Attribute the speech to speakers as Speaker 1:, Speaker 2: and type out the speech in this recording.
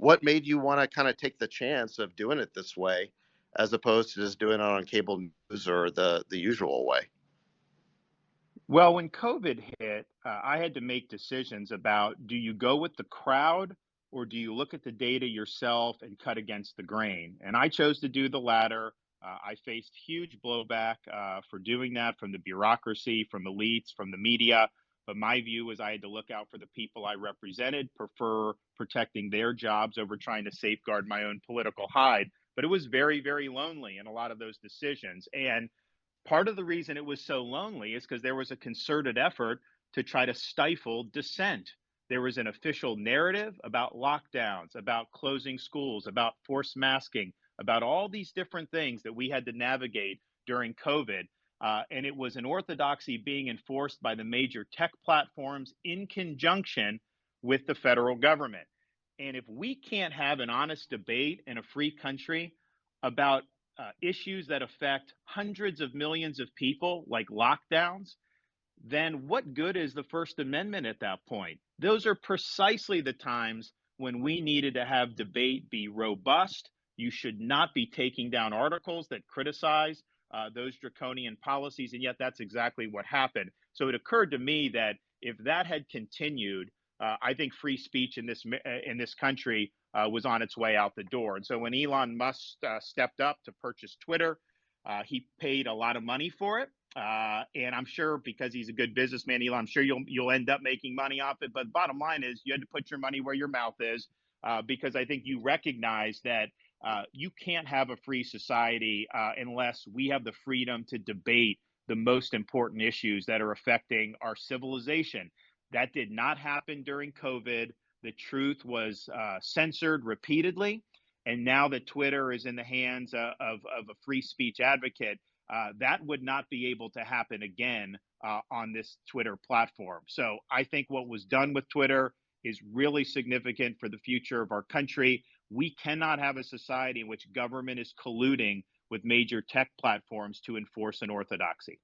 Speaker 1: what made you want to kind of take the chance of doing it this way, as opposed to just doing it on cable news or the usual way?
Speaker 2: Well, when COVID hit, I had to make decisions about, do you go with the crowd or do you look at the data yourself and cut against the grain? And I chose to do the latter. I faced huge blowback for doing that from the bureaucracy, from elites, from the media. But my view was I had to look out for the people I represented, prefer protecting their jobs over trying to safeguard my own political hide. But it was very, very lonely in a lot of those decisions. And part of the reason it was so lonely is because there was a concerted effort to try to stifle dissent. There was an official narrative about lockdowns, about closing schools, about forced masking, about all these different things that we had to navigate during COVID. And it was an orthodoxy being enforced by the major tech platforms in conjunction with the federal government. And if we can't have an honest debate in a free country about issues that affect hundreds of millions of people, like lockdowns, then what good is the First Amendment at that point? Those are precisely the times when we needed to have debate be robust. You should not be taking down articles that criticize those draconian policies, and yet that's exactly what happened. So it occurred to me that if that had continued, I think free speech in this country was on its way out the door. And so when Elon Musk stepped up to purchase Twitter, he paid a lot of money for it. And I'm sure because he's a good businessman, Elon, I'm sure you'll end up making money off it. But bottom line is, you had to put your money where your mouth is, because I think you recognize that you can't have a free society unless we have the freedom to debate the most important issues that are affecting our civilization. That did not happen during COVID. The truth was censored repeatedly. And now that Twitter is in the hands of a free speech advocate, that would not be able to happen again on this Twitter platform. So I think what was done with Twitter is really significant for the future of our country. We cannot have a society in which government is colluding with major tech platforms to enforce an orthodoxy.